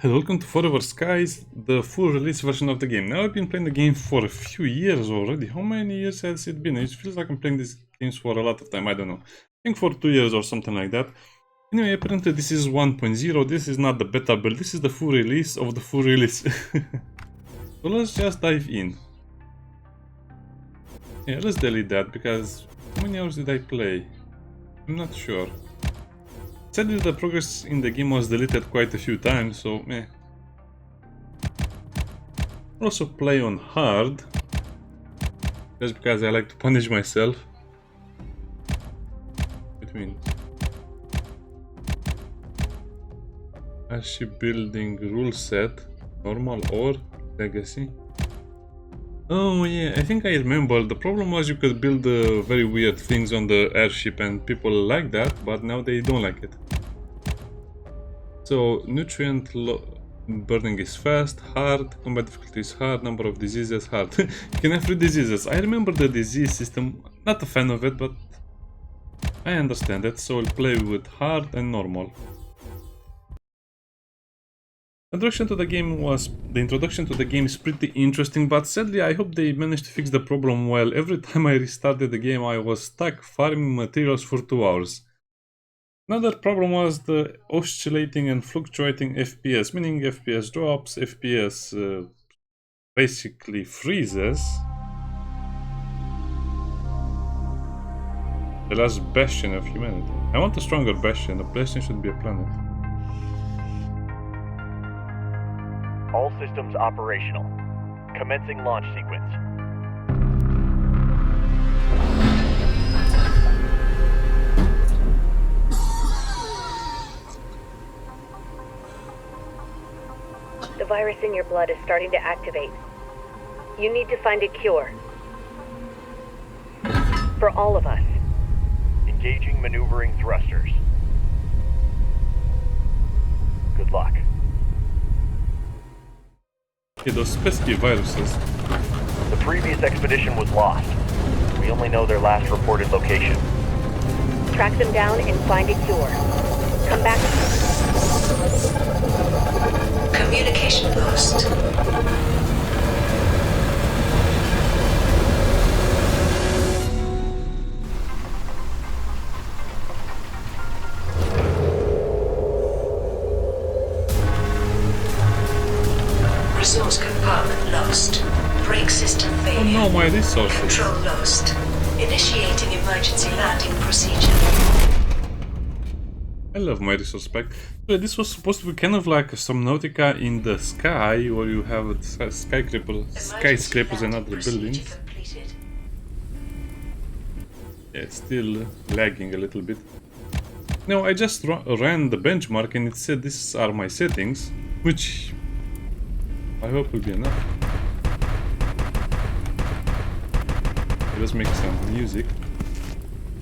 Hello, welcome to Forever Skies, the full release version of the game. Now I've been playing the game for a few years already. How many years has it been? It feels like I'm playing these games for a lot of time, I don't know. I think for 2 years or something like that. Anyway, apparently this is 1.0, this is not the beta build, this is the full release of the full release. So let's just dive in. Yeah, let's delete that, because how many hours did I play? I'm not sure. Sadly, the progress in the game was deleted quite a few times, so meh. Also play on hard, just because I like to punish myself. Between airship building rule set, normal or legacy. Oh yeah, I think I remember. The problem was you could build very weird things on the airship and people like that, but now they don't like it. So nutrient burning is fast, hard, combat difficulty is hard, number of diseases hard. You can have 3 diseases. I remember the disease system, not a fan of it, but I understand it, so I'll play with hard and normal. The introduction to the game is pretty interesting, but sadly I hope they managed to fix the problem well. Every time I restarted the game I was stuck farming materials for 2 hours. Another problem was the oscillating and fluctuating FPS, meaning FPS drops, FPS basically freezes. The last bastion of humanity. I want a stronger bastion. A bastion should be a planet. All systems operational. Commencing launch sequence. The virus in your blood is starting to activate. You need to find a cure. For all of us. Engaging maneuvering thrusters. Good luck. Okay, those pesky viruses. The previous expedition was lost. We only know their last reported location. Track them down and find a cure. Come back. Communication lost. Resource compartment lost. Brake system failure. Oh no, my resources. Control lost. Initiating emergency landing procedure. I love my resource pack. So this was supposed to be kind of like some Nautica in the sky, where you have skyscrapers and other buildings. Completed. Yeah, it's still lagging a little bit. Now, I just ran the benchmark and it said these are my settings, which I hope will be enough. Let's make some music.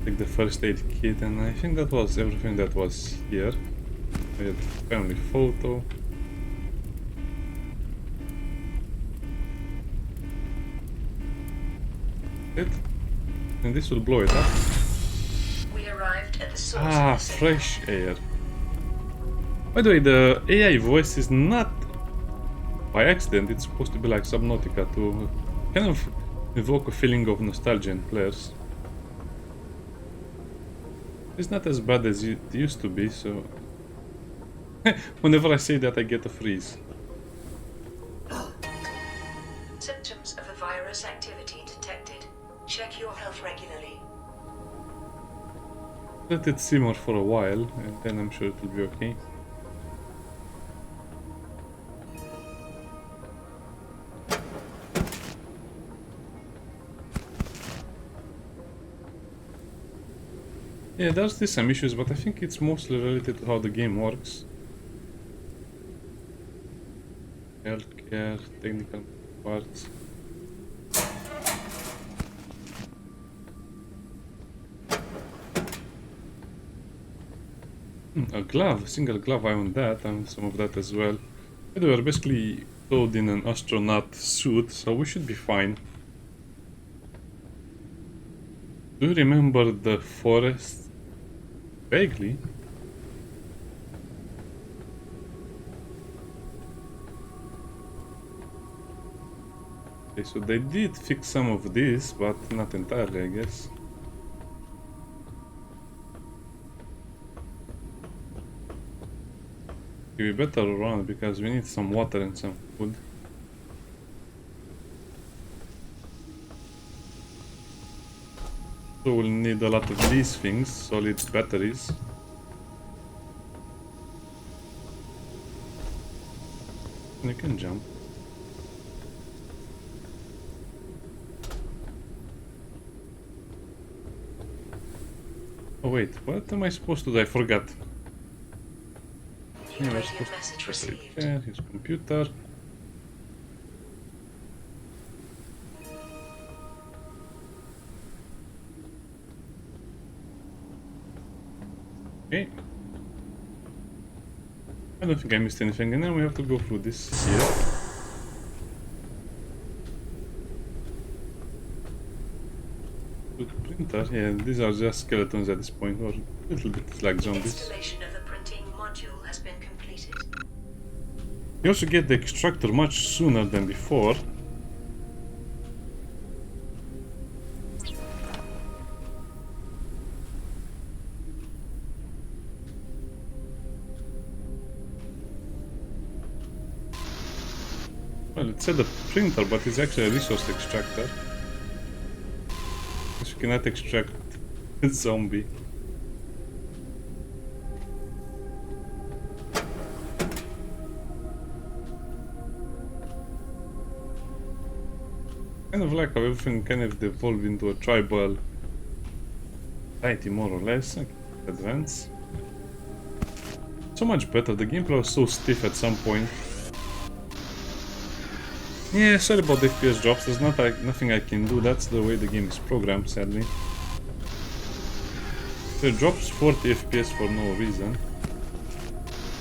Take the first aid kit, and I think that was everything that was here. We had family photo. It. And this will blow it up. We arrived at the source Ah, of the signal. fresh air. By the way, the AI voice is not by accident. It's supposed to be like Subnautica to kind of evoke a feeling of nostalgia in players. It's not as bad as it used to be, so whenever I say that I get a freeze. Symptoms of a virus activity detected. Check your health regularly. Let it simmer for a while, and then I'm sure it will be okay. Yeah, there's still some issues, but I think it's mostly related to how the game works. Healthcare, technical parts. A glove, a single glove, I want that, and some of that as well. But we're basically clothed in an astronaut suit, so we should be fine. Do you remember the forest? Vaguely. Okay, so they did fix some of this, but not entirely, I guess. We better run because we need some water and some food. So we'll need a lot of these things, solid batteries. You can jump. Oh wait, what am I supposed to do? I forgot. Yeah, we're Radio supposed message to received. repair his computer. Okay. I don't think I missed anything, and then we have to go through this here. Good printer, yeah, these are just skeletons at this point, or a little bit like zombies. Installation of the printing module has been completed. You also get the extractor much sooner than before. Well, it said a printer, but it's actually a resource extractor. Because you cannot extract a zombie. Kind of like how everything kind of devolved into a tribal society, more or less. Okay, advance. So much better. The gameplay was so stiff at some point. Yeah, sorry about the FPS drops. There's nothing I can do. That's the way the game is programmed, sadly. So it drops 40 FPS for no reason.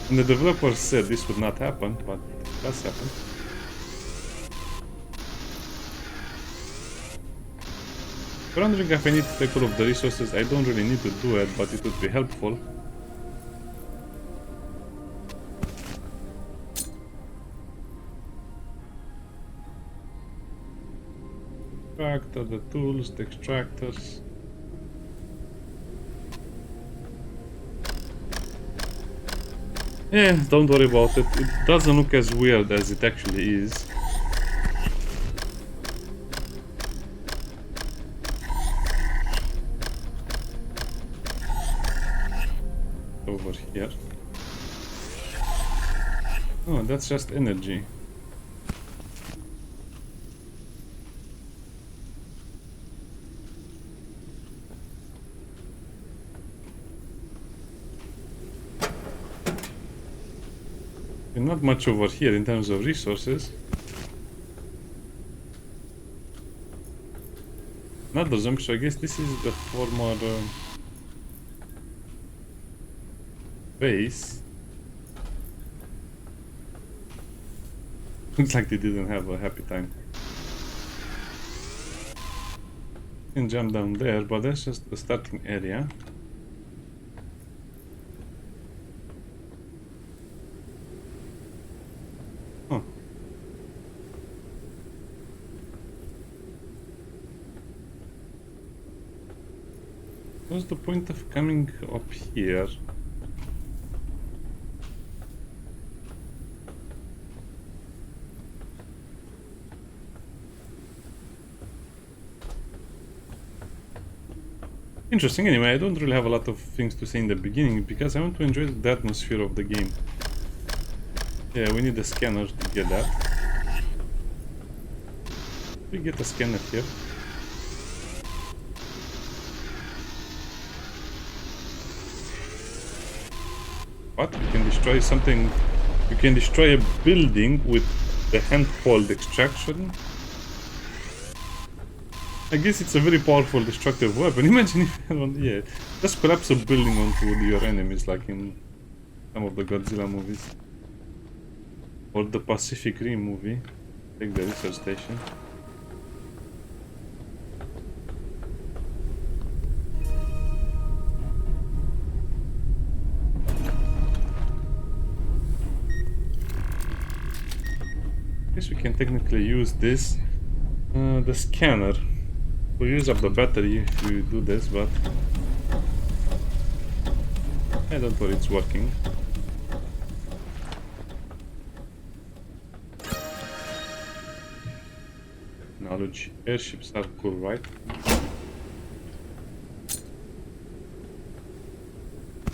And the developers said this would not happen, but it does happen. If you're wondering if I need to take all of the resources, I don't really need to do it, but it would be helpful. Extractor, the tools, the extractors. Yeah, don't worry about it. It doesn't look as weird as it actually is. Over here. Oh, that's just energy. Not much over here in terms of resources. Another zombie, so I guess this is the former base. Looks like they didn't have a happy time. You can jump down there, but that's just the starting area. Huh. What's the point of coming up here? Interesting. Anyway, I don't really have a lot of things to say in the beginning because I want to enjoy the atmosphere of the game. Yeah, we need a scanner to get that. We get a scanner here. What? You can destroy something. You can destroy a building with the handhold extraction. I guess it's a very powerful destructive weapon. Imagine if yeah, just collapse a building onto your enemies like in some of the Godzilla movies. Or the Pacific Rim movie. Take the research station. Guess we can technically use this The scanner. We'll use up the battery if you do this, but I don't worry, it's working. Knowledge. Airships are cool, right?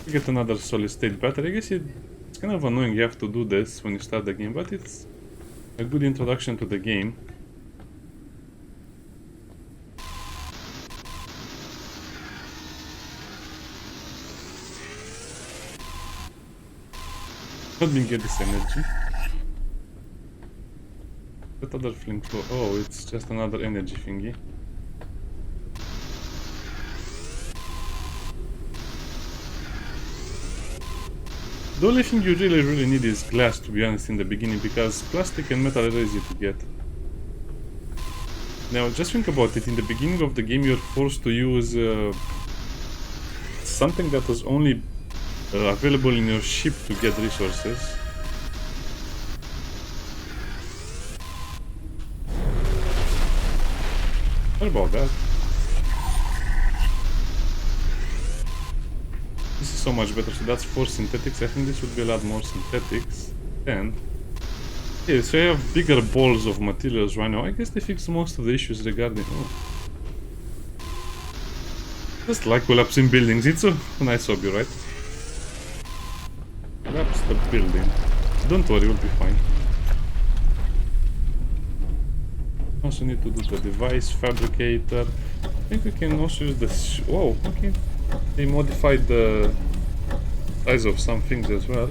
You get another solid state battery. I guess it's kind of annoying you have to do this when you start the game, but it's a good introduction to the game. Let me get this energy. That other flamethrower. Oh, it's just another energy thingy. The only thing you really need is glass, to be honest, in the beginning, because plastic and metal are easy to get. Now, just think about it. In the beginning of the game, you're forced to use something that was only available in your ship to get resources. What about that? This is so much better. So that's 4 synthetics. I think this would be a lot more synthetics. 10. Okay, so I have bigger balls of materials right now. I guess they fixed most of the issues regarding... Oh. Just like collapsing buildings. It's a nice hobby, right? Collapse the building. Don't worry, we'll be fine. Also need to do the device fabricator. I think we can also use the... Whoa, okay. They modified the size of some things as well.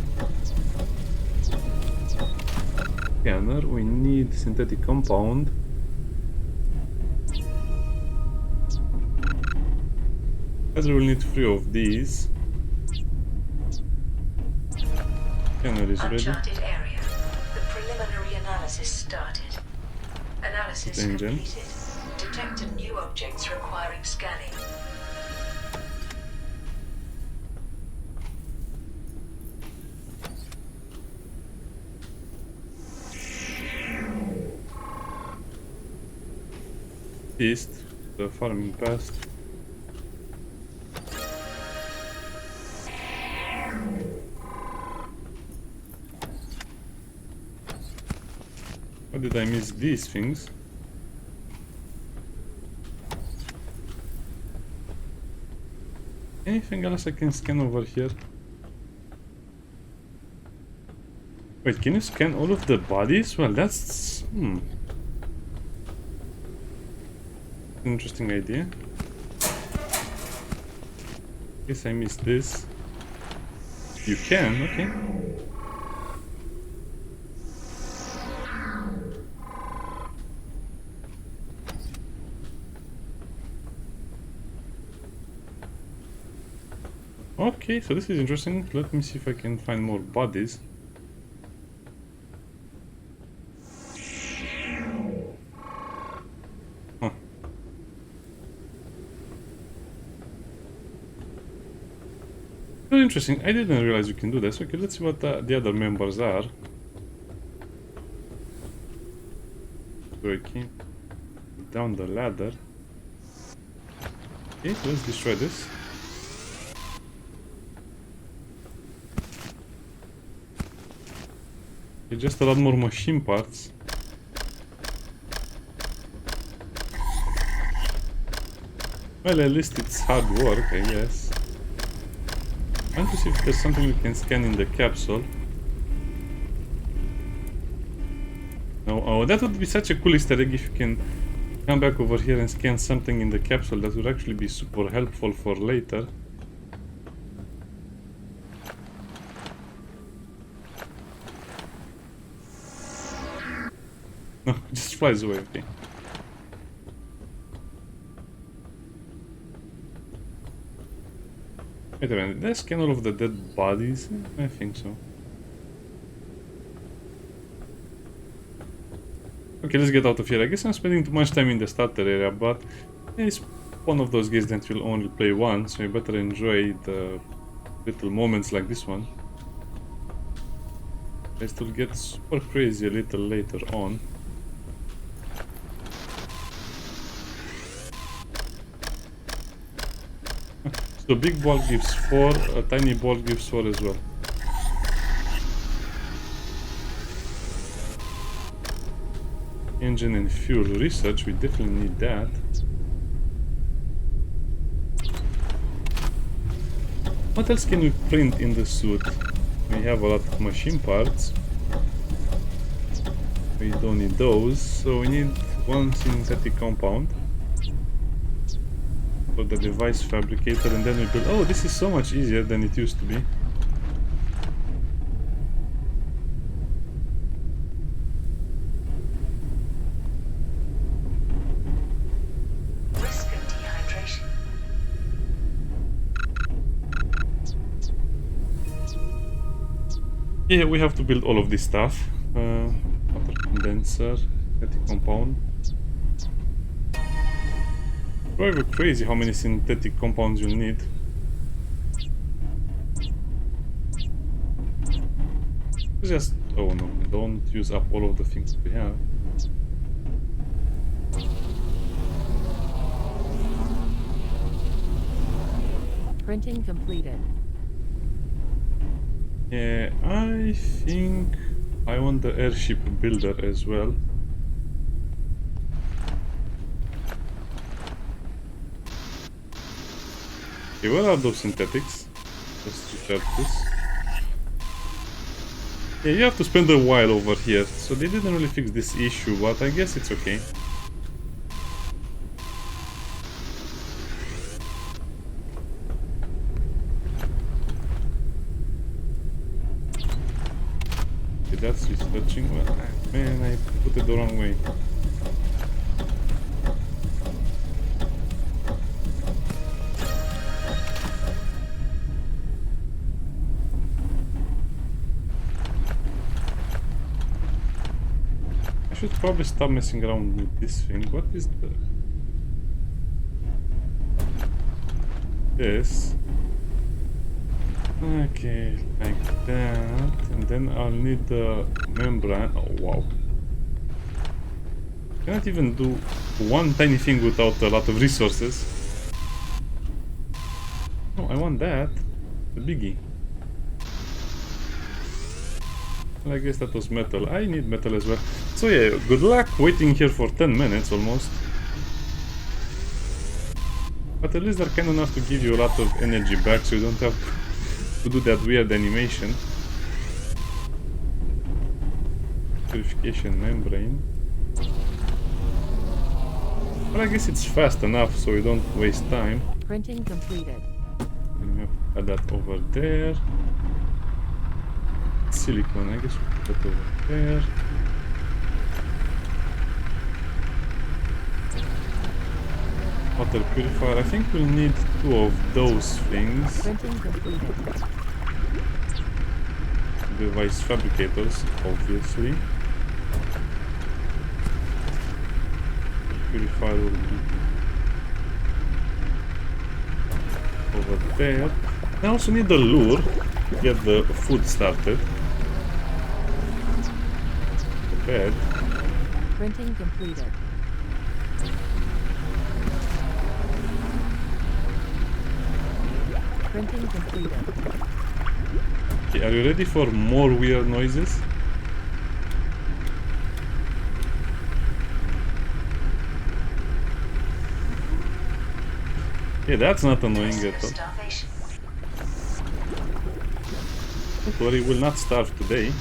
Scanner, we need synthetic compound. Either we'll need 3 of these. Scanner is ready. Uncharted area. The preliminary analysis started. Analysis Engine. completed. Detected new objects requiring scanning. East, the farming past. How did I miss these things? Anything else I can scan over here? Wait, can you scan all of the bodies? Well, that's... Interesting idea. Guess I missed this. You can, okay. Okay, so this is interesting. Let me see if I can find more bodies. Huh. Very interesting. I didn't realize you can do this. Okay, let's see what the other members are. So I came down the ladder. Okay, let's destroy this. Just a lot more machine parts. Well, at least it's hard work, I guess. I want to see if there's something we can scan in the capsule. No, oh, that would be such a cool Easter egg if you can come back over here and scan something in the capsule. That would actually be super helpful for later. No, it just flies away, okay. Wait a minute, did I scan all of the dead bodies? I think so. Okay, let's get out of here. I guess I'm spending too much time in the starter area, but it's one of those games that you'll only play once, so you better enjoy the little moments like this one. It will get super crazy a little later on. So big ball gives 4, a tiny ball gives 4 as well. Engine and fuel research, we definitely need that. What else can we print in the suit? We have a lot of machine parts. We don't need those, so we need one synthetic compound for the device fabricator, and then we build. Oh, this is so much easier than it used to be. Risk of dehydration. Yeah, we have to build all of this stuff. Water condenser, synthetic compound. Probably crazy how many synthetic compounds you'll need. Just, oh no, don't use up all of the things we have. Printing completed. Yeah, I think I want the airship builder as well. Okay, where are those synthetics? Let's restart this. Yeah, you have to spend a while over here, so they didn't really fix this issue, but I guess it's okay. Okay, that's researching. Well, man, I put it the wrong way. I should probably stop messing around with this thing. What is this? Okay, like that, and then I'll need the membrane. Oh wow! Cannot even do one tiny thing without a lot of resources. Oh, I want that, the biggie. Well, I guess that was metal. I need metal as well. So yeah, good luck waiting here for 10 minutes almost. But at least they're kind enough to give you a lot of energy back, so you don't have to do that weird animation. Purification membrane. But I guess it's fast enough, so you don't waste time. Printing completed. And we have to add that over there. Silicone, I guess we put that over there. Water purifier, I think we'll need 2 of those things. Printing completed. Device fabricators, obviously. Purifier will be over there. I also need the lure to get the food started. The bed. Printing completed. Printing completed. Okay, are you ready for more weird noises? Yeah, that's not annoying at all. Starvation. Don't worry, we'll not starve today.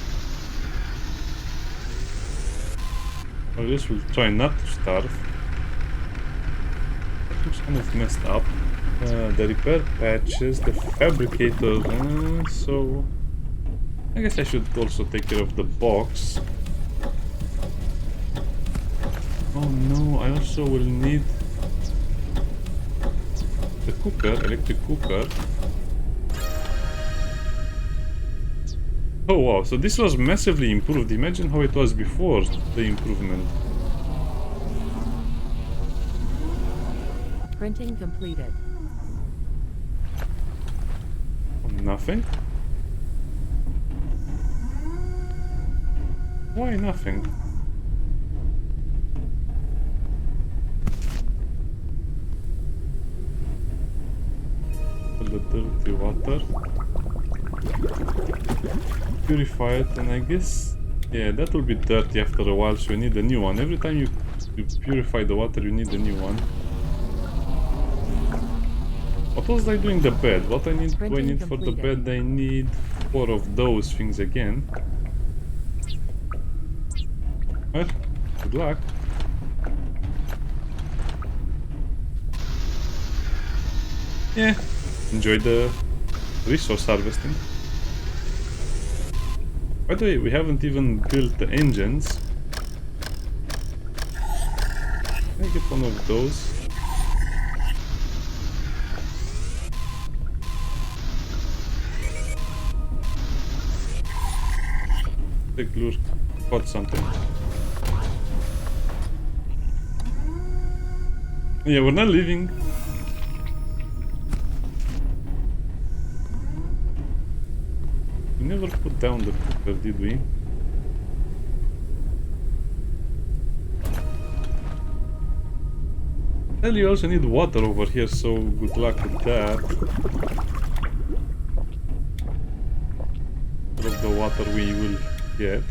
Or at least we'll try not to starve. That looks kind of messed up. The repair patches, the fabricator, so... I guess I should also take care of the box. Oh no, I also will need the cooker, electric cooker. Oh wow, so this was massively improved. Imagine how it was before the improvement. Printing completed. Nothing? Why nothing? dirty water. Purify it, and I guess, yeah, that will be dirty after a while, so you need a new one. Every time you purify the water, you need a new one. What was I doing the bed? What do I need for the bed? I need 4 of those things again. Well, good luck. Yeah, enjoy the resource harvesting. By the way, we haven't even built the engines. Can I get one of those? The glue caught something. Yeah, we're not leaving. We never put down the cooker, did we? Well, you also need water over here, so good luck with that. All of the water we will get.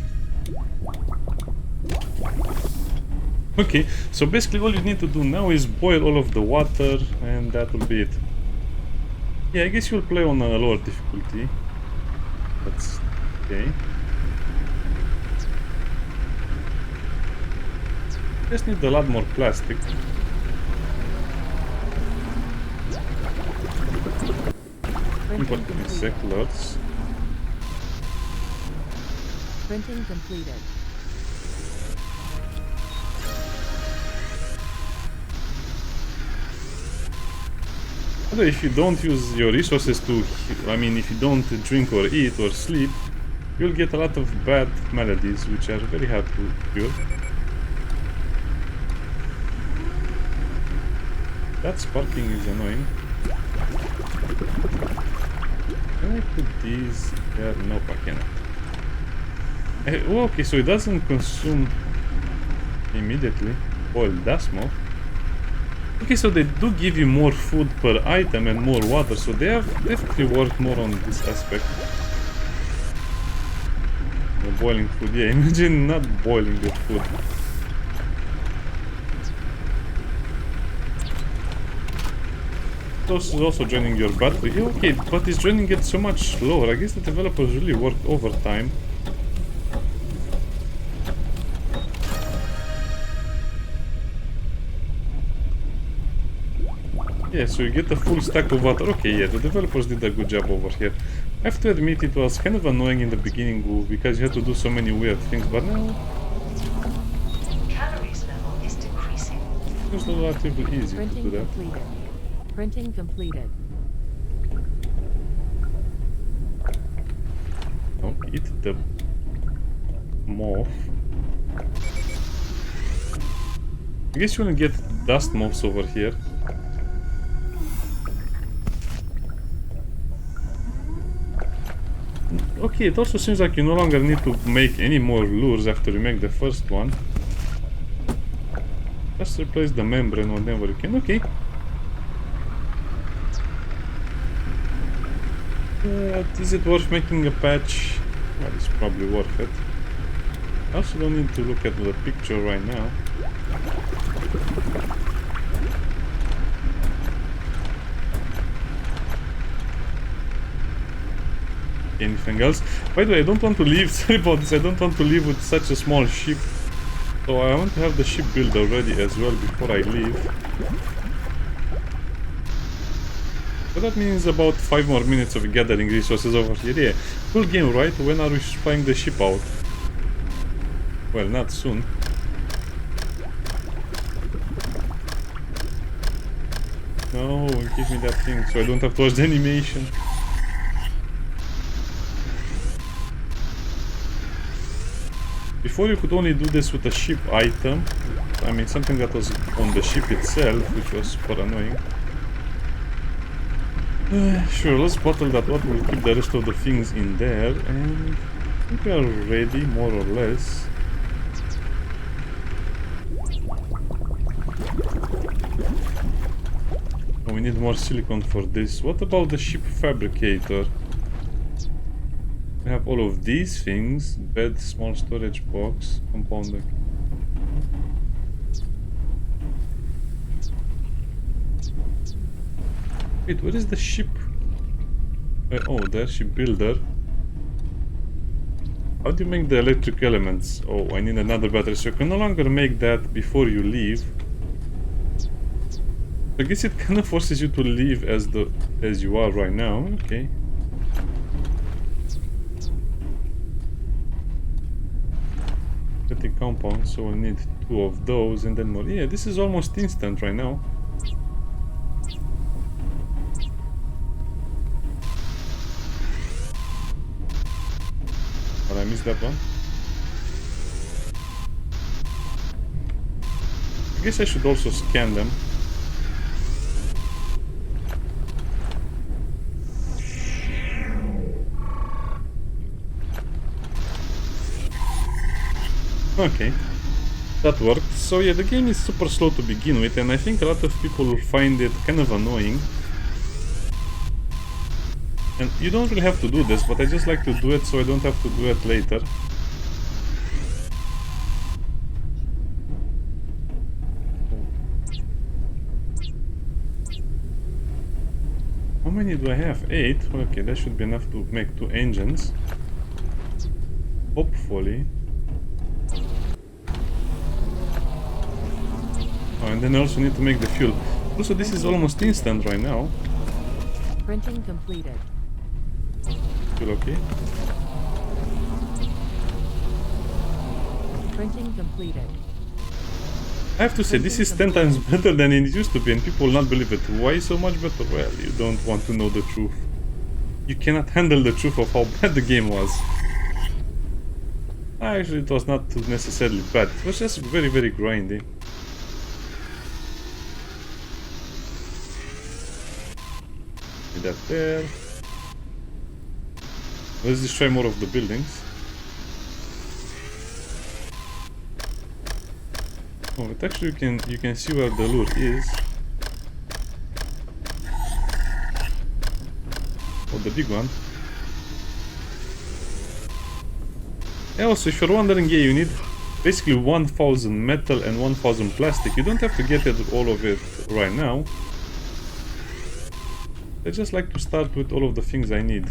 Okay, so basically all you need to do now is boil all of the water, and that will be it. Yeah, I guess you'll play on a lower difficulty. That's okay. Just need a lot more plastic. Import insect lots. Printing completed. Although if you don't use your resources to, I mean, if you don't drink or eat or sleep, you'll get a lot of bad maladies, which are very hard to cure. That sparking is annoying. Can I put these there? Nope, I cannot. Okay, so it doesn't consume immediately. Boiled dust moth. Okay, so they do give you more food per item and more water, so they have definitely worked more on this aspect. The boiling food, yeah, imagine not boiling the food. This is also draining your battery. Yeah, okay, but it's draining it so much slower. I guess the developers really worked overtime. Yeah, so you get a full stack of water. Okay, yeah, the developers did a good job over here. I have to admit it was kind of annoying in the beginning because you had to do so many weird things, but now Calories level is decreasing. it was relatively easy to do Printing that. completed. Printing completed. Oh, eat the moth. I guess you wanna get dust moths over here. Okay, it also seems like you no longer need to make any more lures after you make the first one. Just replace the membrane whenever you can. Okay. Is it worth making a patch? Well, it's probably worth it. I also don't need to look at the picture right now. Anything else? By the way, I don't want to leave, sorry about this, I don't want to leave with such a small ship. So I want to have the ship built already as well before I leave. So that means about 5 more minutes of gathering resources over here. Yeah, full game, right? When are we flying the ship out? Well, not soon. No, give me that thing so I don't have to watch the animation. Before you could only do this with a ship item. I mean something that was on the ship itself, which was super annoying. Sure, let's bottle that water, we'll keep the rest of the things in there, and I think we are ready, more or less. We need more silicon for this. What about the ship fabricator? We have all of these things. Bed, small storage box, compound. Wait, where is the ship? Oh, the airship builder. How do you make the electric elements? Oh, I need another battery, so you can no longer make that before you leave. I guess it kind of forces you to leave as you are right now. Okay. Static compound, so we'll need 2 of those and then more. Yeah, this is almost instant right now. But I missed that one. I guess I should also scan them. Okay, that worked. So yeah, the game is super slow to begin with, and I think a lot of people find it kind of annoying. And you don't really have to do this, but I just like to do it so I don't have to do it later. How many do I have? 8? Okay, that should be enough to make 2 engines. Hopefully. Oh, and then I also need to make the fuel. Also, this is almost instant right now. Printing completed. Fuel okay? Printing completed. I have to say, this is 10 times better than it used to be, and people will not believe it. Why so much better? Well, you don't want to know the truth. You cannot handle the truth of how bad the game was. Actually, it was not necessarily bad. It was just very, very grindy. That there. Let's destroy more of the buildings. Oh, but actually you can see where the lure is. Oh, the big one. And also, if you're wondering, yeah, you need basically 1000 metal and 1000 plastic. You don't have to get all of it right now. I just like to start with all of the things I need.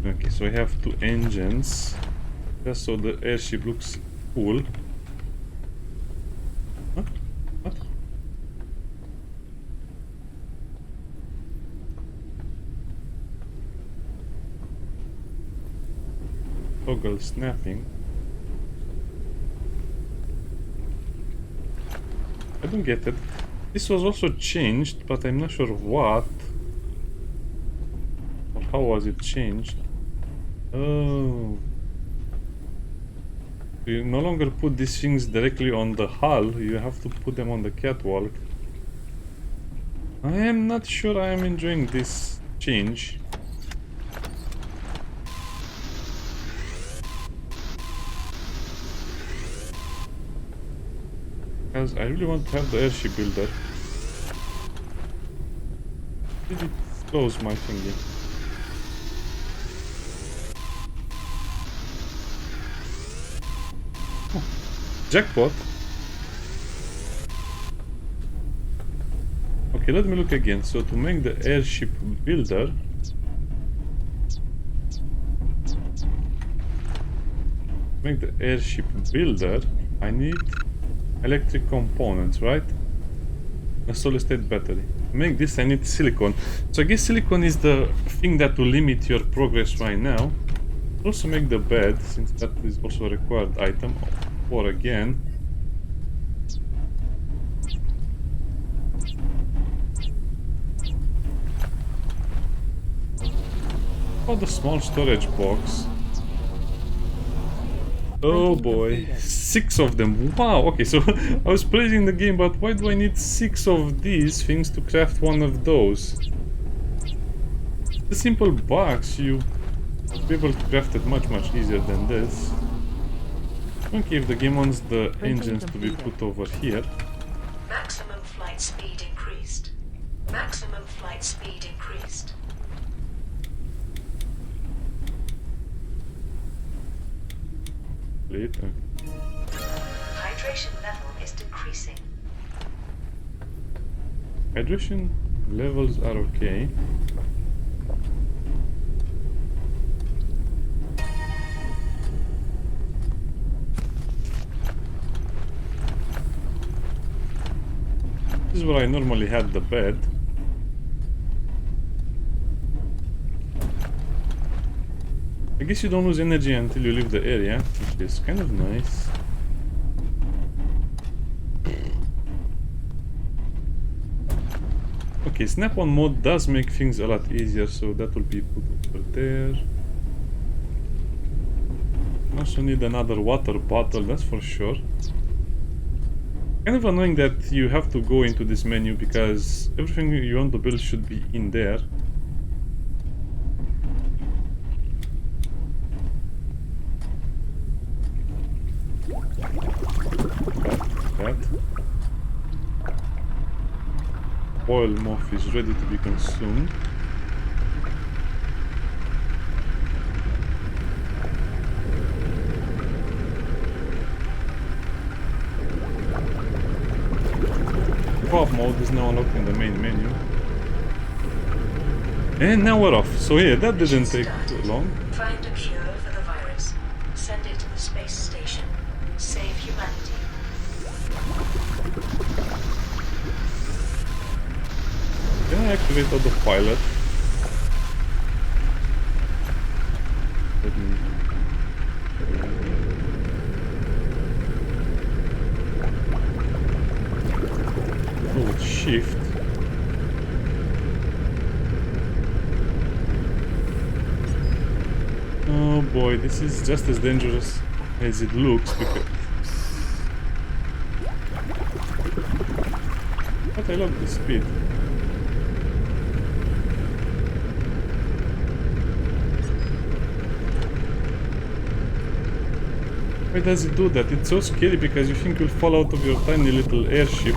Okay, so I have 2 engines. Just so the airship looks cool. Huh? What? Toggle snapping. I don't get it. This was also changed, but I'm not sure what. Or how was it changed? Oh. You no longer put these things directly on the hull, you have to put them on the catwalk. I am not sure I am enjoying this change. Because I really want to have the airship builder. Did it close my thingy? Oh, jackpot! Okay, let me look again. So to make the airship builder, I need electric components, right? A solid state battery. To make this I need silicon. So I guess silicon is the thing that will limit your progress right now. Also make the bed, since that is also a required item. Or again. Oh, the small storage box. Oh boy, 6 of them. Wow, okay, so I was playing the game, but why do I need 6 of these things to craft one of those? The simple box, you'll be able to craft it much easier than this. Okay, if the game wants the engines to be put over here. Maximum flight flight speed increased. Maximum flight speed increased. Later. Hydration level is decreasing. Hydration levels are okay. This is where I normally had the bed. I guess you don't lose energy until you leave the area, which is kind of nice. Okay, snap-on mode does make things a lot easier, so that will be put over there. Also need another water bottle, that's for sure. Kind of annoying that you have to go into this menu because everything you want to build should be in there. That. Oil moth is ready to be consumed. Co-op mode is now unlocked in the main menu. And now we're off. So yeah, that didn't take too long. Find a cure for the virus. Send it to the space station. Save humanity. Can I activate autopilot? Let me... Hold shift. Oh boy, this is just as dangerous as it looks because... But I love the speed. Why does it do that? It's so scary because you think you'll fall out of your tiny little airship.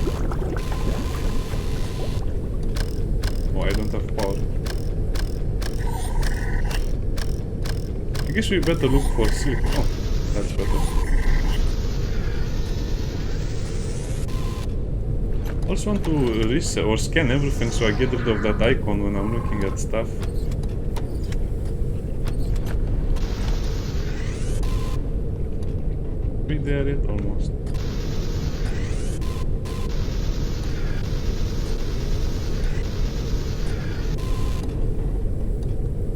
Oh, I don't have power. I guess we better look for silicon. Oh, that's better. I also want to reset or scan everything so I get rid of that icon when I'm looking at stuff. We did it almost.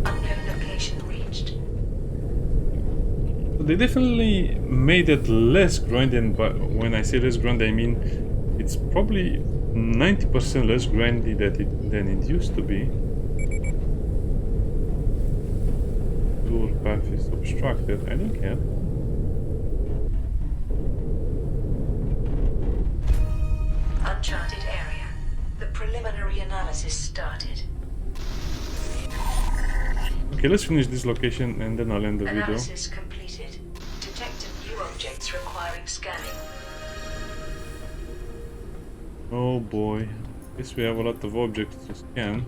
Unknown location reached. They definitely made it less grindy, but when I say less grindy, I mean it's probably 90% less grindy than it used to be. Door path is obstructed. I don't care. Uncharted area. The preliminary analysis started. Okay, let's finish this location and then I'll end the video. Analysis completed. Detected new objects requiring scanning. Oh boy. Guess we have a lot of objects to scan.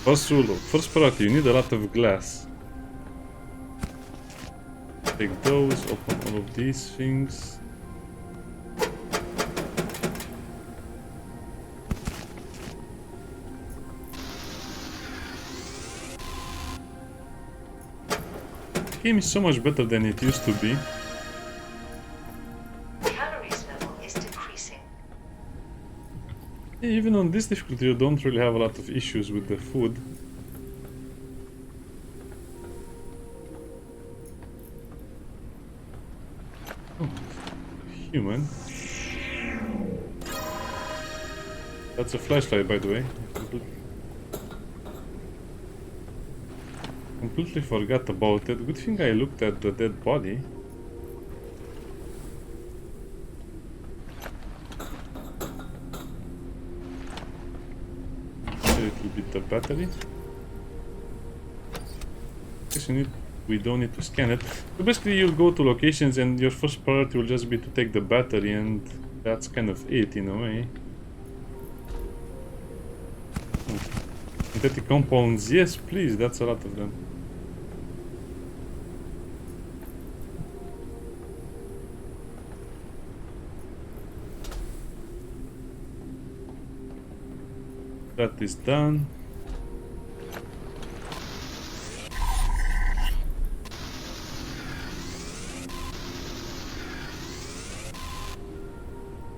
First rule, first priority, you need a lot of glass. Take those, open all of these things. The game is so much better than it used to be. Calories level is decreasing. Yeah, even on this difficulty you don't really have a lot of issues with the food. Oh, human. That's a flashlight, by the way. Completely forgot about it. Good thing I looked at the dead body. A little bit of battery. Guess you need we don't need to scan it. So basically you'll go to locations and your first priority will just be to take the battery, and that's kind of it in a way. Synthetic compounds, yes please, that's a lot of them. That is done.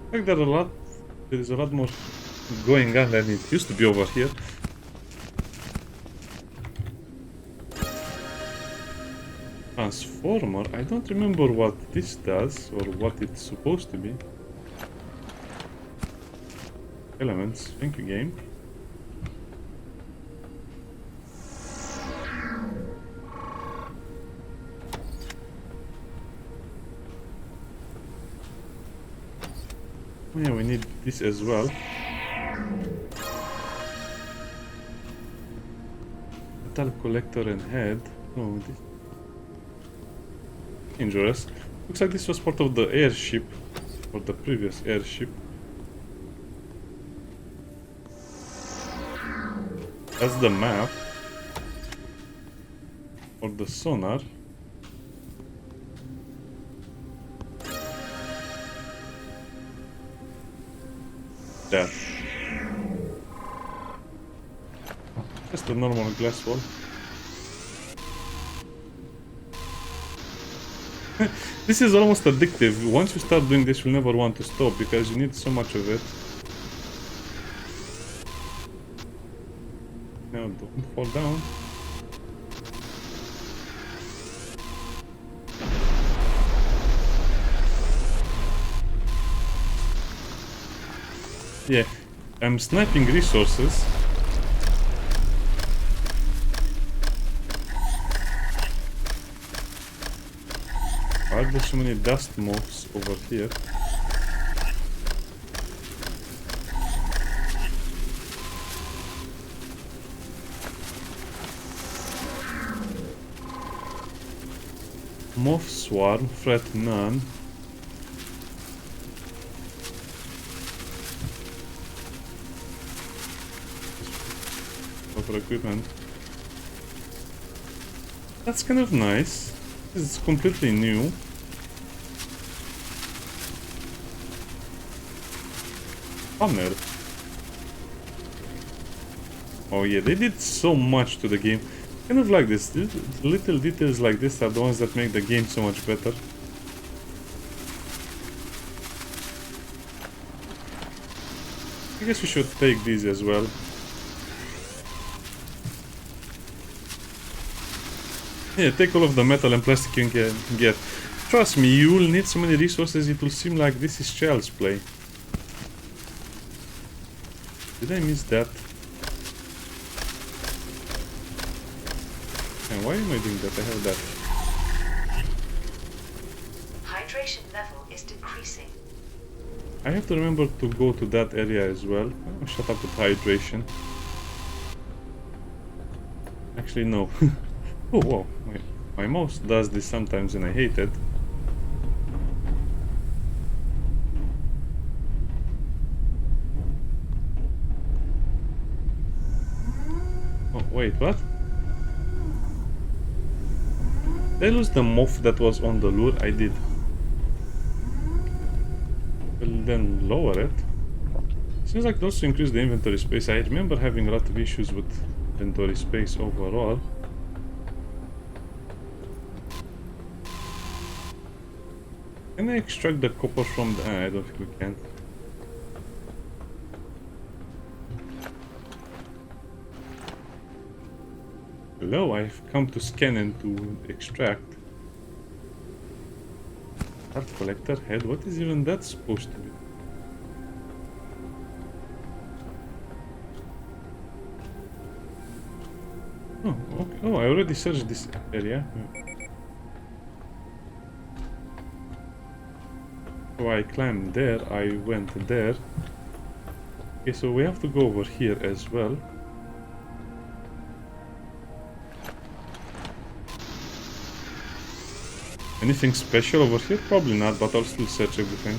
I think there is a lot more going on than it used to be over here. Transformer, I don't remember what this does or what it's supposed to be. Elements, thank you game. Oh yeah, we need this as well. Metal collector and head. Oh, this dangerous. Looks like this was part of the airship, or the previous airship. That's the map, or the sonar. There. Just a normal glass wall. This is almost addictive. Once you start doing this, you'll never want to stop because you need so much of it. Now don't fall down. Yeah, I'm sniping resources. There's so many dust moths over here. Moth swarm, threat none. Proper equipment. That's kind of nice. This is completely new. Hammer. Oh yeah, they did so much to the game. Kind of like this. Little details like this are the ones that make the game so much better. I guess we should take these as well. Yeah, take all of the metal and plastic you can get. Trust me, you will need so many resources, it will seem like this is child's play. Did I miss that? And why am I doing that? I have that. Hydration level is decreasing. I have to remember to go to that area as well. Oh, shut up with hydration. Actually, no. Oh, wow. My mouse does this sometimes and I hate it. Oh, wait, what? Did I lose the moth that was on the lure? I did. Well, then lower it. Seems like it also increased the inventory space. I remember having a lot of issues with inventory space overall. Can I extract the copper from the... I don't think we can. Hello, I've come to scan and to extract. Art collector head, what is even that supposed to be? Oh, okay. Oh, I already searched this area. So I climbed there, I went there. Okay, so we have to go over here as well. Anything special over here? Probably not, but I'll still search everything.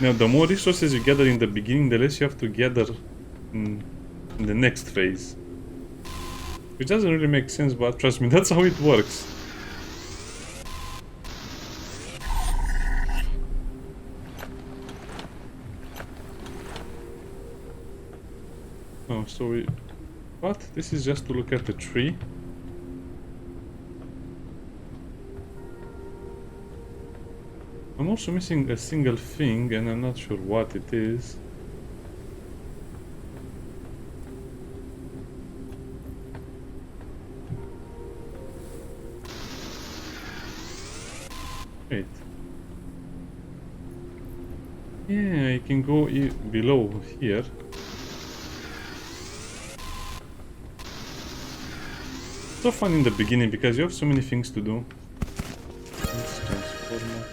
Now, the more resources you gather in the beginning, the less you have to gather in the next phase. Which doesn't really make sense, but trust me, that's how it works. Oh, so we... What? This is just to look at the tree? I'm also missing a single thing, and I'm not sure what it is. Wait. Yeah, I can go below here. So fun in the beginning because you have so many things to do. This transformer.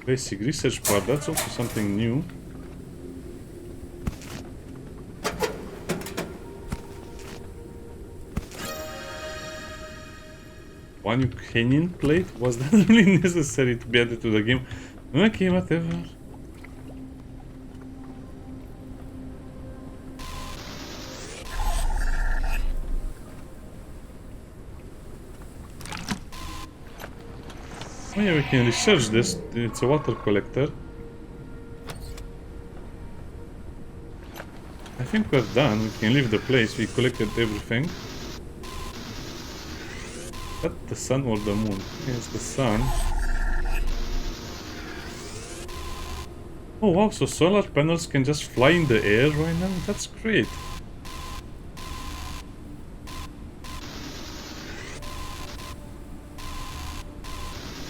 Basic research part, that's also something new. One Ukrainian plate? Was that really necessary to be added to the game? Okay, whatever. Oh yeah, we can research this. It's a water collector. I think we're done. We can leave the place. We collected everything. Is that the sun or the moon? Yeah, it's the sun. Oh wow, so solar panels can just fly in the air right now? That's great.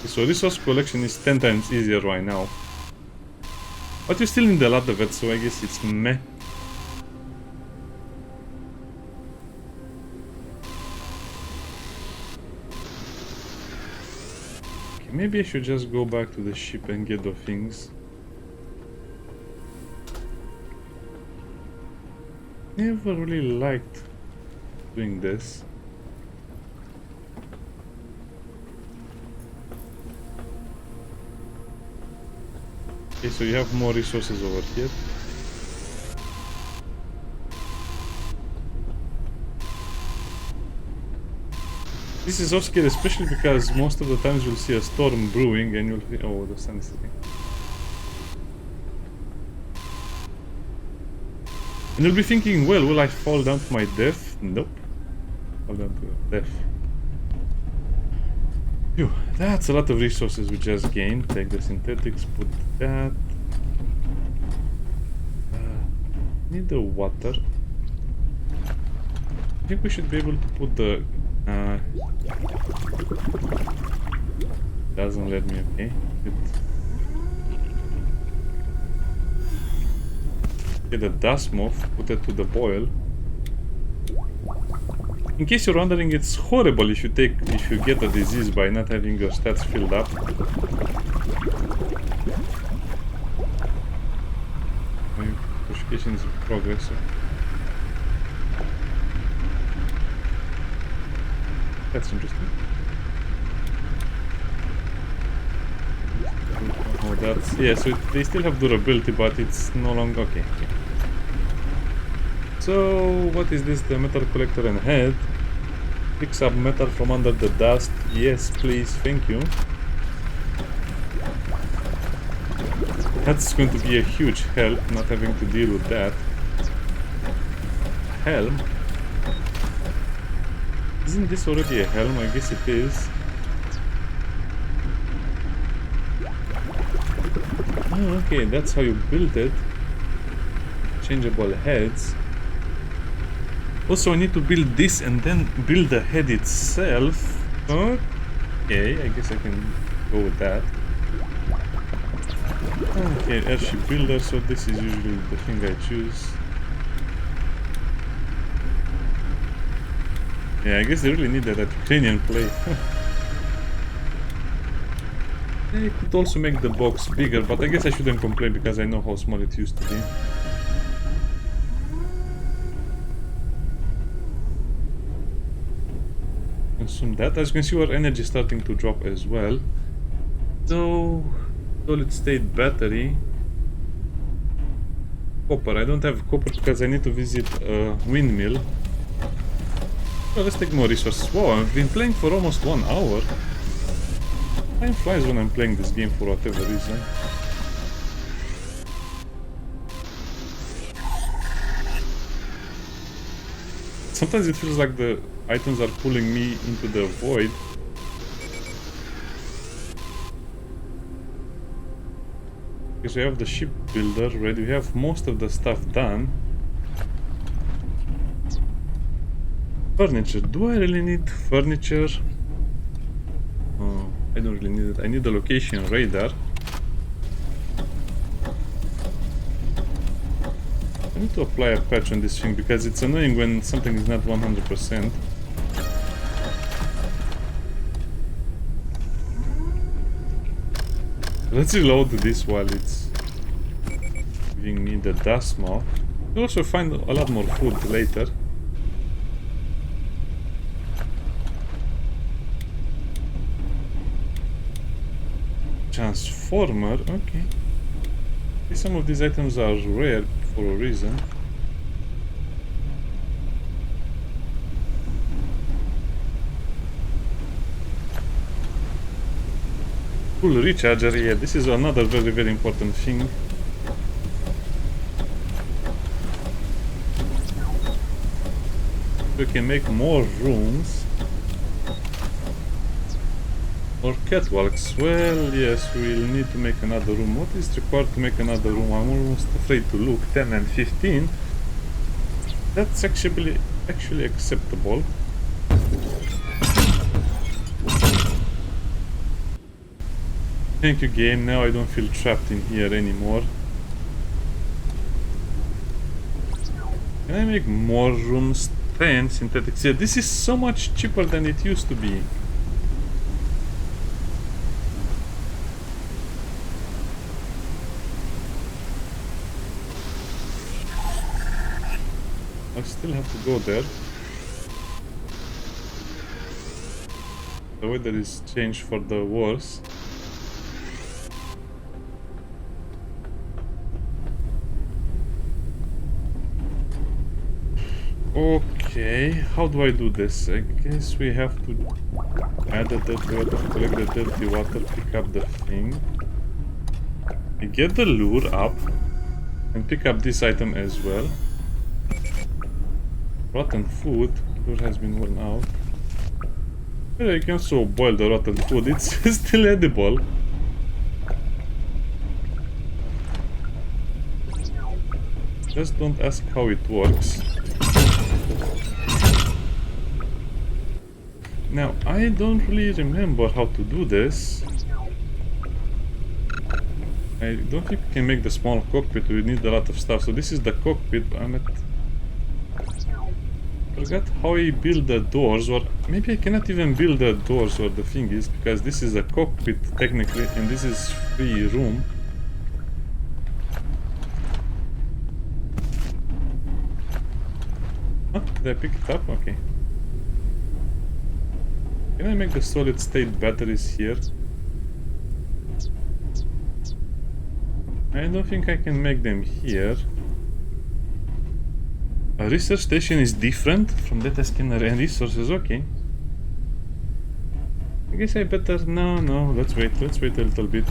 So resource collection is 10 times easier right now. But you still need a lot of it, so I guess it's meh. Okay, maybe I should just go back to the ship and get the things. Never really liked doing this. Okay, so you have more resources over here. This is so scary, especially because most of the times you'll see a storm brewing and you'll think, oh, the sun is setting. And you'll be thinking, well, will I fall down to my death? Nope. Fall down to death. Phew, that's a lot of resources we just gained. Take the synthetics, put that. Need the water. I think we should be able to put the... doesn't let me, okay. Good. Get the dust moth, put it to the boil. In case you're wondering, it's horrible if you get a disease by not having your stats filled up. My purification is in progress. So. That's interesting. Oh, that's yeah. So they still have durability, but it's no longer okay. So, what is this? The metal collector and head. Picks up metal from under the dust. Yes, please, thank you. That's going to be a huge help, not having to deal with that. Helm? Isn't this already a helm? I guess it is. Oh, okay, that's how you build it. Changeable heads. Also, I need to build this and then build the head itself. Okay, I guess I can go with that. Okay, airship builder, so this is usually the thing I choose. Yeah, I guess they really need that Ukrainian plate. I could also make the box bigger, but I guess I shouldn't complain because I know how small it used to be. consume that. As you can see, our energy is starting to drop as well. So, solid state battery. Copper. I don't have copper because I need to visit a windmill. So let's take more resources. Wow, I've been playing for almost 1 hour. Time flies when I'm playing this game for whatever reason. Sometimes it feels like the items are pulling me into the void. Because we have the ship builder ready, we have most of the stuff done. Furniture. Do I really need furniture? Oh, I don't really need it. I need the location radar. I need to apply a patch on this thing because it's annoying when something is not 100%. Let's reload this while it's giving me the dust moth. We'll also find a lot more food later. Transformer, okay. Some of these items are rare for a reason. Full recharger, yeah, this is another very important thing. We can make more rooms. Or catwalks. Well, yes, we'll need to make another room. What is required to make another room? I'm almost afraid to look. 10 and 15. That's actually acceptable. Thank you, game. Now I don't feel trapped in here anymore. Can I make more rooms? 10 synthetics. Yeah, this is so much cheaper than it used to be. I still have to go there. The weather is changed for the worse. Okay, how do I do this? I guess we have to add the dirty water, collect the dirty water, pick up the thing. Get the lure up and pick up this item as well. Rotten food. Lure has been worn out. Well, I can also boil the rotten food. It's still edible. Just don't ask how it works. Now, I don't really remember how to do this. I don't think we can make the small cockpit. We need a lot of stuff. So this is the cockpit. I forgot how I build the doors, or maybe I cannot even build the doors or the thingies because this is a cockpit technically, and this is free room. Oh, did I pick it up? Okay. Can I make the solid state batteries here? I don't think I can make them here. A research station is different from data scanner and resources, okay. I guess I better... No, let's wait a little bit.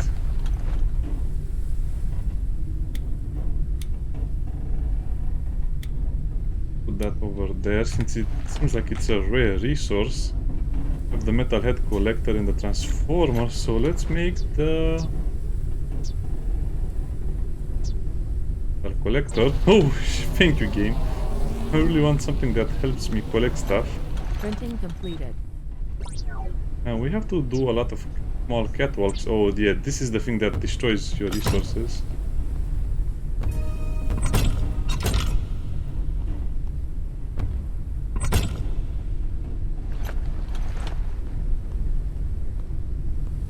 Put that over there, since it seems like it's a rare resource. Have the metal head collector and the transformer, so let's make the collector. Oh, thank you, game. I really want something that helps me collect stuff. Printing completed. And we have to do a lot of small catwalks. Oh yeah, this is the thing that destroys your resources.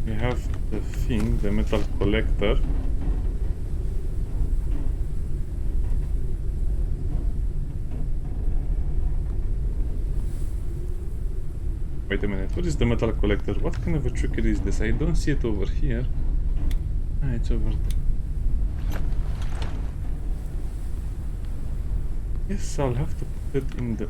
We have the thing, the metal collector. Wait a minute, what is the metal collector? What kind of a trickery is this? I don't see it over here. Ah, it's over there. Yes, I'll have to put it in the...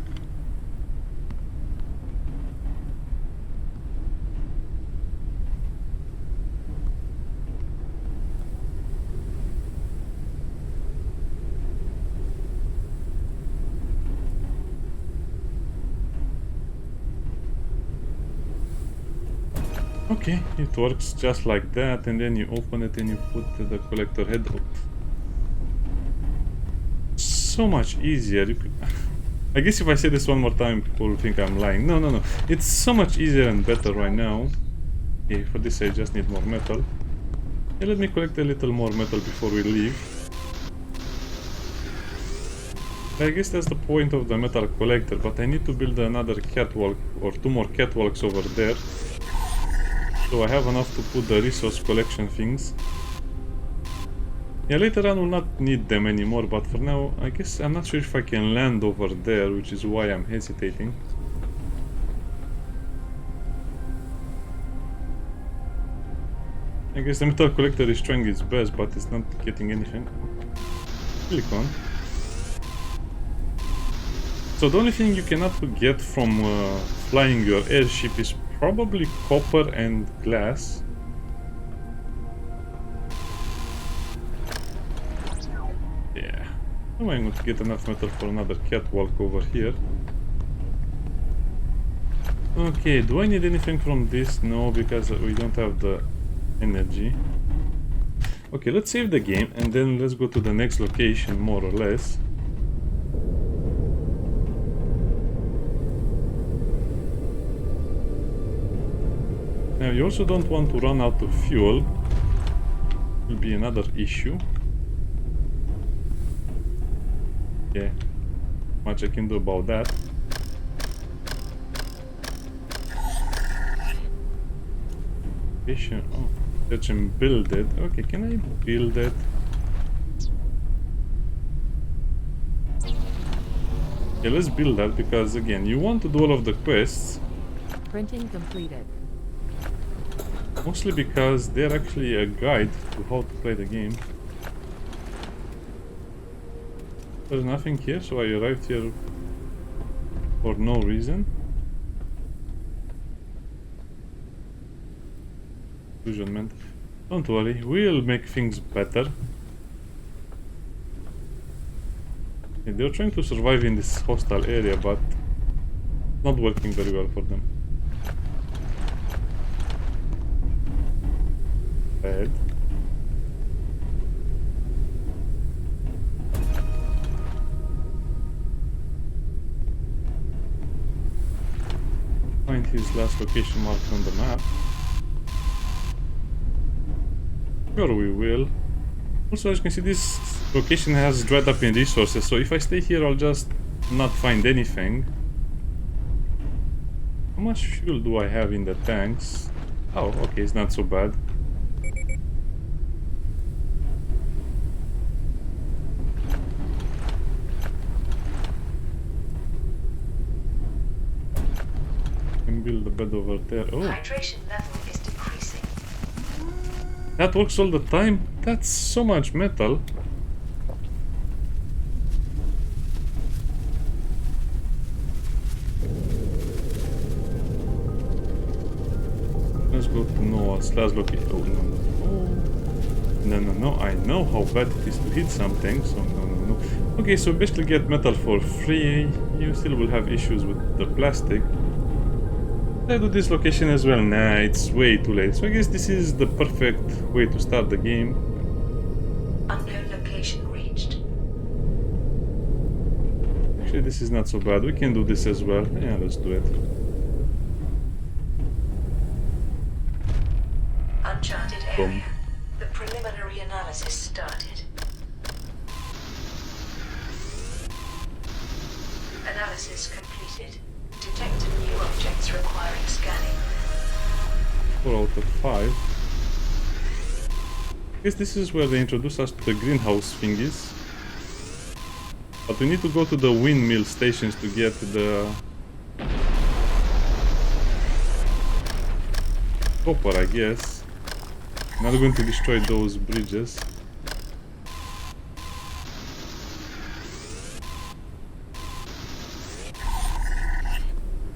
Okay, it works just like that, and then you open it and you put the collector head up. So much easier. You could... I guess if I say this one more time, people will think I'm lying. No, no, no. It's so much easier and better right now. Okay, for this I just need more metal. Yeah, let me collect a little more metal before we leave. I guess that's the point of the metal collector, but I need to build another catwalk or 2 more catwalks over there. So I have enough to put the resource collection things. Yeah, later on we'll not need them anymore, but for now, I guess I'm not sure if I can land over there, which is why I'm hesitating. I guess the metal collector is trying its best, but it's not getting anything. Silicon. So the only thing you cannot get from flying your airship is probably copper and glass. Yeah. I'm going to get enough metal for another catwalk over here. Okay, do I need anything from this? No, because we don't have the energy. Okay, let's save the game and then let's go to the next location, more or less. Now, you also don't want to run out of fuel. Will be another issue. Yeah, much I can do about that. Oh, search and build it. Okay, can I build it? Yeah, let's build that because again, you want to do all of the quests. Printing completed. Mostly because they're actually a guide to how to play the game. There's nothing here, so I arrived here for no reason. Illusionment. Don't worry, we'll make things better. Yeah, they're trying to survive in this hostile area, but not working very well for them. Bad. Find his last location marked on the map. Sure we will. Also, as you can see, this location has dried up in resources, so if I stay here I'll just not find anything. How much fuel do I have in the tanks? Oh, okay, it's not so bad. Build the bed over there. Oh, Hydration level is decreasing. that works all the time? That's so much metal. Let's go to Noah's last location. Oh, no, no. Oh. No, no, no. I know how bad it is to hit something, so no, no, no. Okay, so basically get metal for free. You still will have issues with the plastic. I do this location as well. Nah, it's way too late. So I guess this is the perfect way to start the game. Unknown location reached. Actually, this is not so bad. We can do this as well. Yeah, let's do it. Uncharted Boom. area. The preliminary analysis started. Analysis completed. Detected new objects requiring scanning. 4 out of 5. I guess this is where they introduce us to the greenhouse thingies. But we need to go to the windmill stations to get the copper, I guess. I'm not going to destroy those bridges.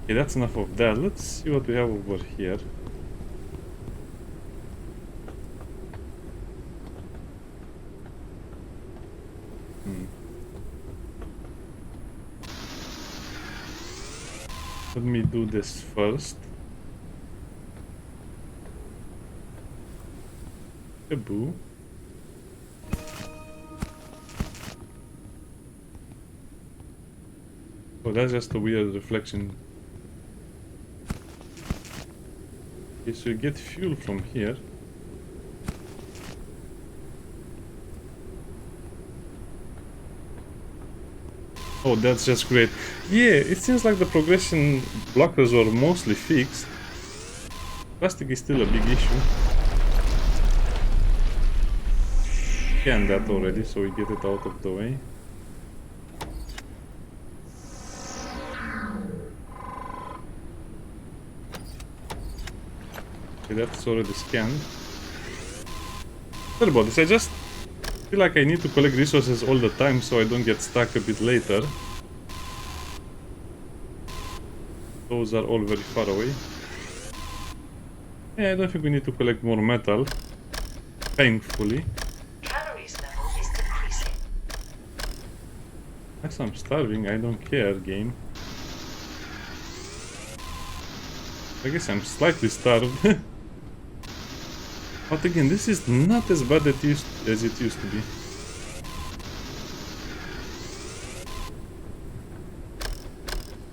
Okay, that's enough of that. Let's see what we have over here. Let me do this first. Boo. Oh, that's just a weird reflection. Okay, so you get fuel from here. Oh, that's just great. Yeah, it seems like the progression blockers were mostly fixed. Plastic is still a big issue. Scanned that already, so we get it out of the way. Okay, that's already scanned. Sorry about this, I just feel like I need to collect resources all the time so I don't get stuck a bit later. Those are all very far away. Yeah, I don't think we need to collect more metal. Thankfully. Calories level is decreasing. As I'm starving, I don't care, game. I guess I'm slightly starved. But again, this is not as bad as it used to be.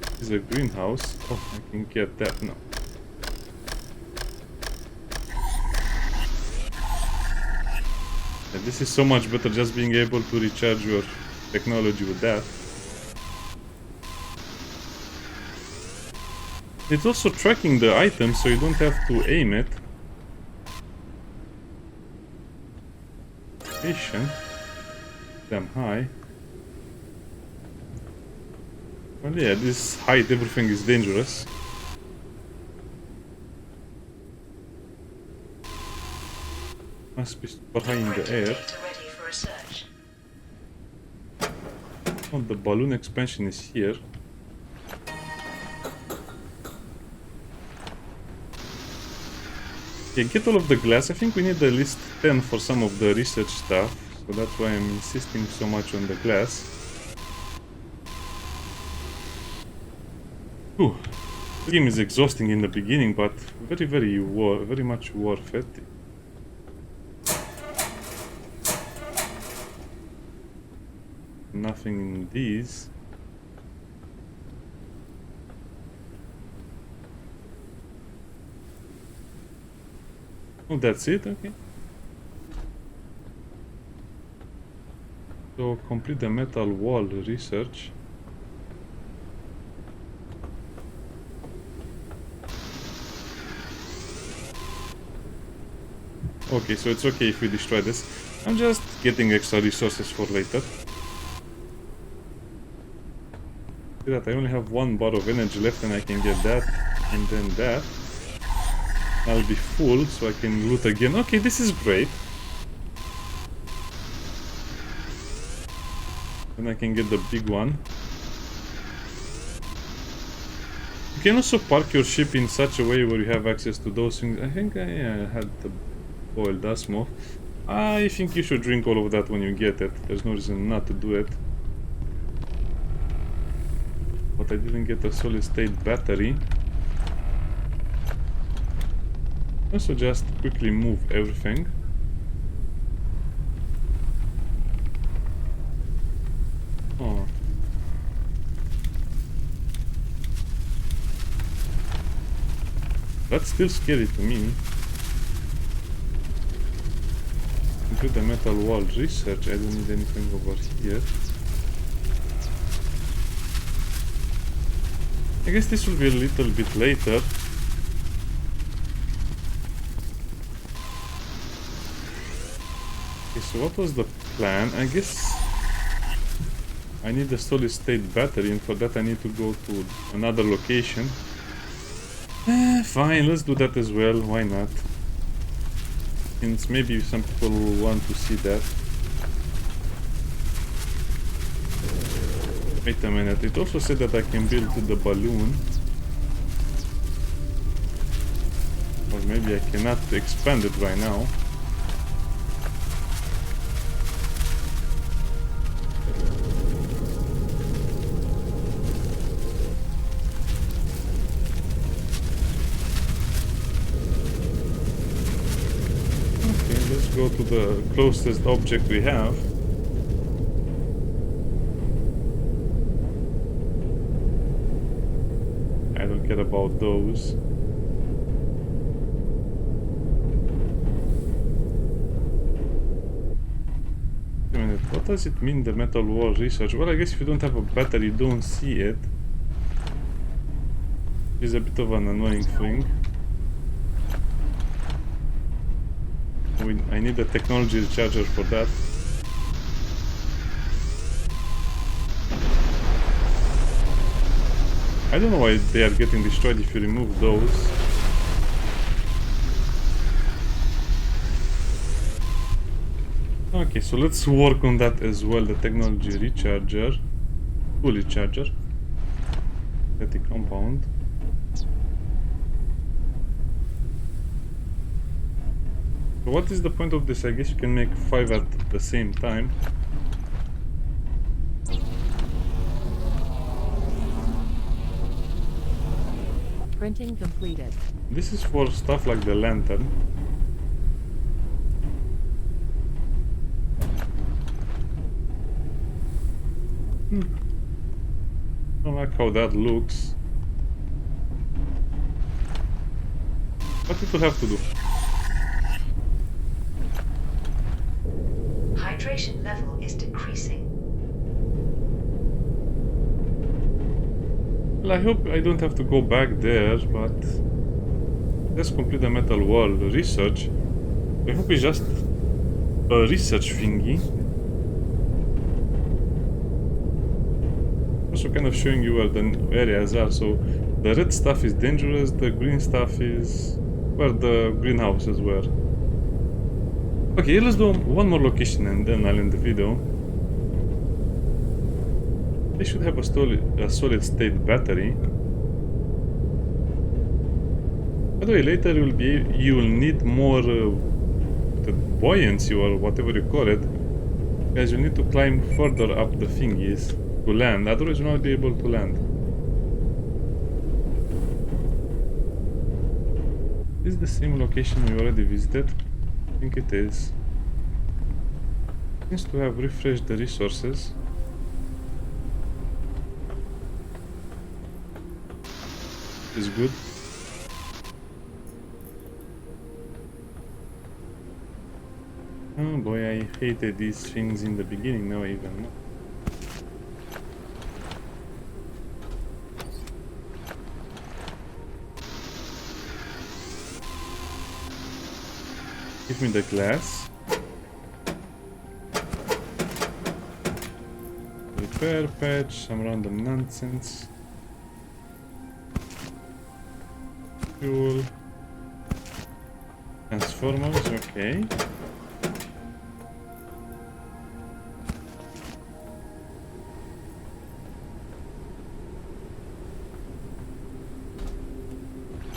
This is a greenhouse. Oh, I can get that now. And this is so much better, just being able to recharge your technology with that. It's also tracking the item, so you don't have to aim it. Patient. Damn high. Well, yeah, this height, everything is dangerous. Must be super high in the air. Data ready for research. Oh, the balloon expansion is here. Yeah, get all of the glass. I think we need at least 10 for some of the research stuff. So that's why I'm insisting so much on the glass. Whew. The game is exhausting in the beginning, but very much worth it. Nothing in these. Oh, that's it? Okay. So, complete the metal wall research. Okay, so it's okay if we destroy this. I'm just getting extra resources for later. See that I only have one bar of energy left and I can get that and then that. I'll be full so I can loot again. Okay, this is great. Then I can get the big one. You can also park your ship in such a way where you have access to those things. I think I had the boiled asmo. I think you should drink all of that when you get it. There's no reason not to do it. But I didn't get a solid state battery. Also just quickly move everything. Oh. That's still scary to me. Include the metal wall research. I don't need anything over here. I guess this will be a little bit later. Okay, so what was the plan? I guess I need a solid state battery, and for that I need to go to another location. Fine, let's do that as well. Why not? Since maybe some people will want to see that. Wait a minute, it also said that I can build the balloon. Or maybe I cannot expand it right now. Okay, let's go to the closest object we have. I don't care about those. Wait a minute, what does it mean, the metal wall research? Well, I guess if you don't have a battery, you don't see it. It's a bit of an annoying thing. I need a technology recharger for that. I don't know why they are getting destroyed if you remove those. Okay, so let's work on that as well, the technology recharger. Fully charger. Static compound. So what is the point of this? I guess you can make 5 at the same time. Printing completed. This is for stuff like the lantern. I don't like how that looks. What it will have to do? Hydration level is decreasing. Well, I hope I don't have to go back there, but let's complete the metal wall research. I hope it's just a research thingy. Also kind of showing you where the areas are. So the red stuff is dangerous, the green stuff is where the greenhouses were. Okay, let's do one more location and then I'll end the video. They should have a solid state battery. By the way, later you will need more the buoyancy or whatever you call it, because you need to climb further up the thingies to land, otherwise you'll not be able to land. Is this the same location we already visited? I think it is. Seems to have refreshed the resources. Is good. Oh boy, I hated these things in the beginning, now even more. Give me the glass. Repair patch, some random nonsense. Fuel. Transformers, okay.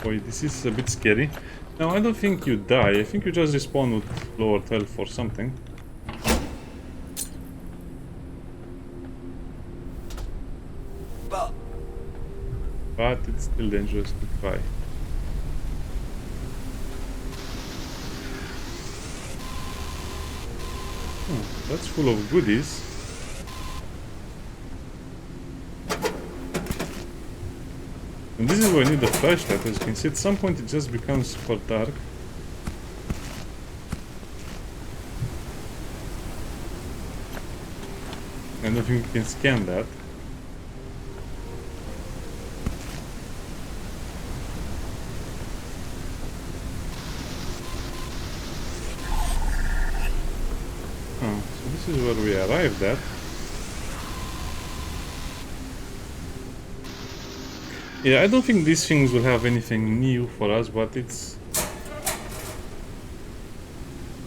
Boy, this is a bit scary. No, I don't think you die. I think you just respawn with lower health or something. But it's still dangerous to try. Oh, that's full of goodies. And this is where I need the flashlight. As you can see, at some point it just becomes super dark. I don't think you can scan that. Oh, so this is where we arrived at. Yeah, I don't think these things will have anything new for us, but it's...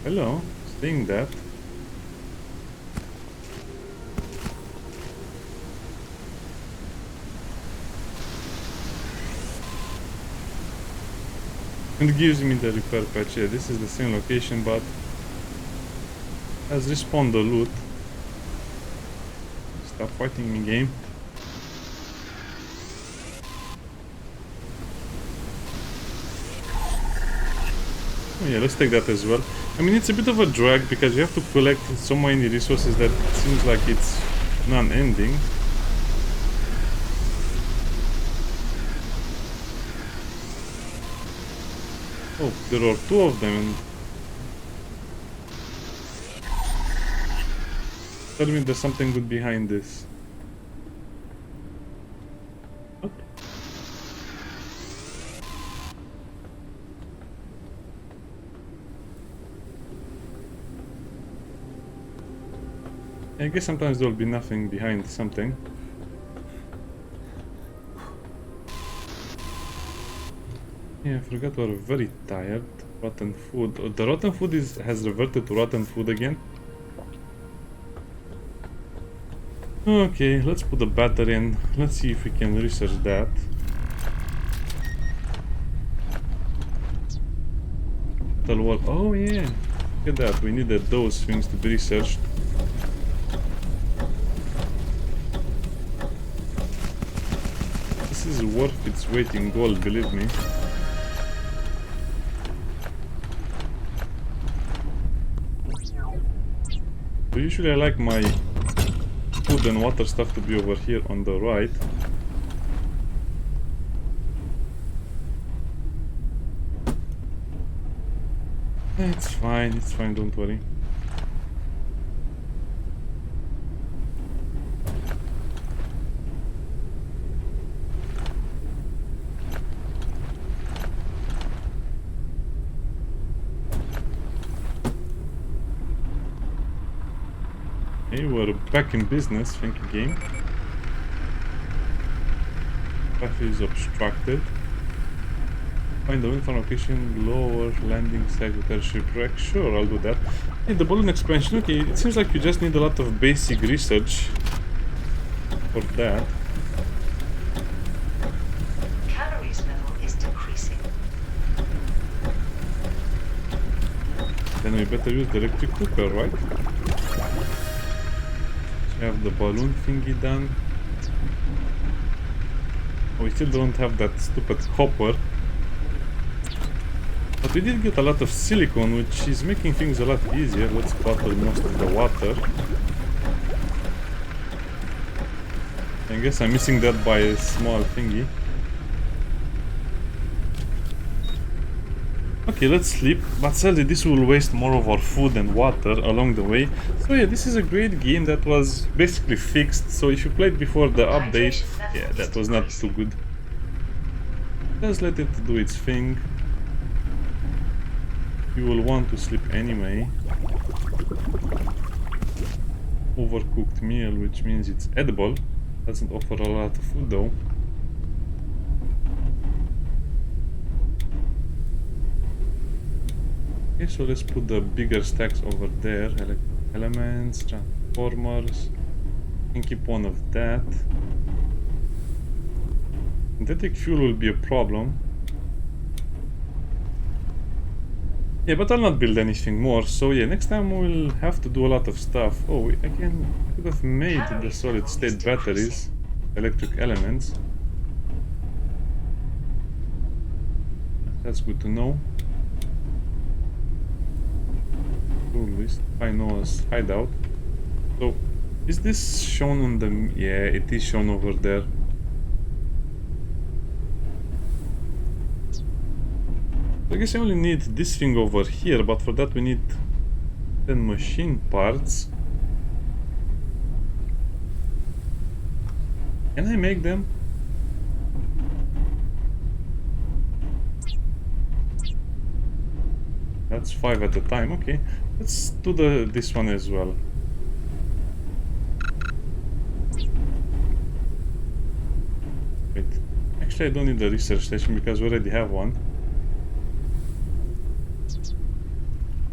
Hello, seeing that. And it gives me the repair patch. Yeah, this is the same location, but has respawned the loot. Stop fighting me, game. Oh yeah, let's take that as well. I mean, it's a bit of a drag because you have to collect so many resources that it seems like it's non-ending. Oh, there are two of them. And tell me there's something good behind this. What? I guess sometimes there will be nothing behind something. Yeah, I forgot we're very tired. Rotten food. Oh, the rotten food has reverted to rotten food again. Okay, let's put the battery in. Let's see if we can research that. Oh yeah, look at that. We needed those things to be researched. This is worth its weight in gold, believe me. So usually I like my food and water stuff to be over here on the right. It's fine, don't worry. Okay, we're back in business, thank you, game. Path is obstructed. Find the wind farm location, lower landing site with airship wreck. Sure, I'll do that. Hey, the balloon expansion. Okay, it seems like you just need a lot of basic research for that. Calories level is decreasing. Then we better use the electric cooker, right? We have the balloon thingy done. We still don't have that stupid copper. But we did get a lot of silicone, which is making things a lot easier. Let's bottle most of the water. I guess I'm missing that by a small thingy. Okay, let's sleep, but sadly this will waste more of our food and water along the way. So yeah, this is a great game that was basically fixed, so if you played before the update, yeah, that was not too good. Just let it do its thing. You will want to sleep anyway. Overcooked meal, which means it's edible. Doesn't offer a lot of food though. Okay, so let's put the bigger stacks over there. Elements, transformers. You can keep one of that. Synthetic fuel will be a problem. Yeah, but I'll not build anything more. So yeah, next time we'll have to do a lot of stuff. Oh, I could have made the solid state batteries, electric elements. That's good to know. List. I know a hideout. So, is this shown on the... Yeah, it is shown over there. I guess I only need this thing over here, but for that we need 10 machine parts. Can I make them? That's 5 at a time, okay. Let's do this one as well. Wait, Actually, I don't need the research station because we already have one.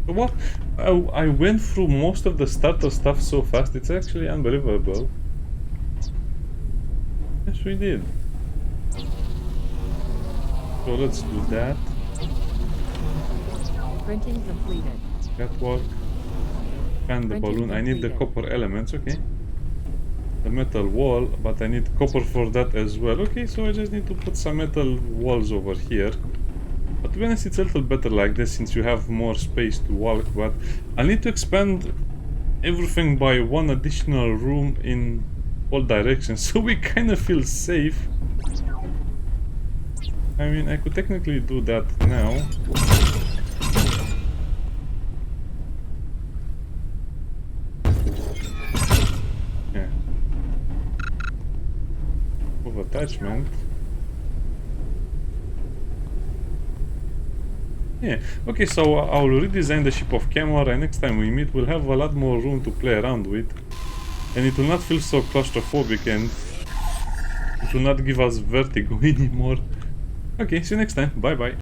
What? I went through most of the starter stuff so fast, it's actually unbelievable. Yes, we did. So let's do that. Printing completed. Catwalk. And the Printing balloon. I need the completed. copper elements, okay. The metal wall, but I need copper for that as well. Okay, so I just need to put some metal walls over here. But to be honest, it's a little better like this since you have more space to walk, but I need to expand everything by one additional room in all directions, so we kind of feel safe. I mean, I could technically do that now. Yeah. Of attachment. Yeah, okay, so I'll redesign the ship of Camera, and next time we meet we'll have a lot more room to play around with. And it will not feel so claustrophobic and it will not give us vertigo anymore. Okay, see you next time, bye bye.